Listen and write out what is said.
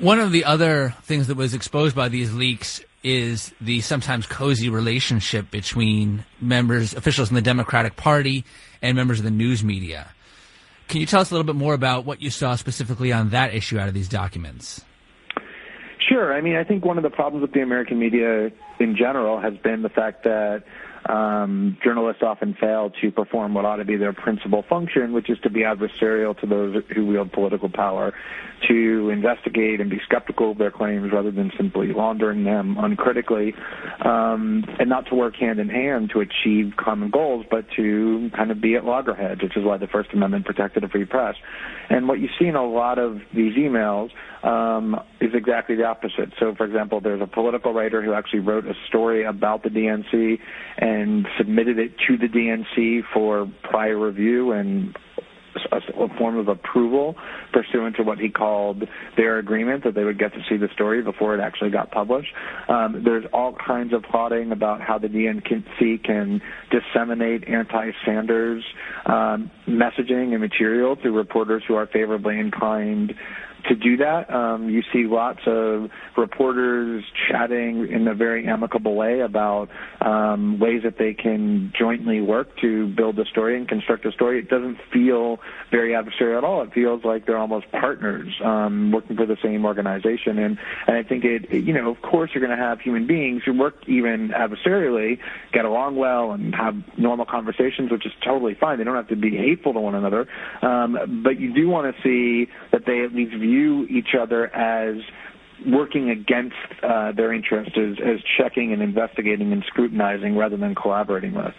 One of the other things that was exposed by these leaks is the sometimes cozy relationship between officials in the Democratic Party and members of the news media. Can you tell us a little bit more about what you saw specifically on that issue out of these documents? Sure. I mean, I think one of the problems with the American media in general has been the fact that journalists often fail to perform what ought to be their principal function, which is to be adversarial to those who wield political power, to investigate and be skeptical of their claims rather than simply laundering them uncritically, and not to work hand in hand to achieve common goals, but to kind of be at loggerheads, which is why the First Amendment protected a free press. And what you see in a lot of these emails is exactly the opposite. So, for example, there's a political writer who actually wrote a story about the DNC and submitted it to the DNC for prior review and a form of approval pursuant to what he called their agreement that they would get to see the story before it actually got published. There's all kinds of plotting about how the DNC can disseminate anti-Sanders messaging and material to reporters who are favorably inclined to do that. You see lots of reporters chatting in a very amicable way about ways that they can jointly work to build a story and construct a story. It doesn't feel very adversarial at all. It feels like they're almost partners working for the same organization. And I think of course you're going to have human beings who work even adversarially, get along well and have normal conversations, which is totally fine. They don't have to be hateful to one another. But you do want to see that they at least view each other as working against their interests, as checking and investigating and scrutinizing rather than collaborating with.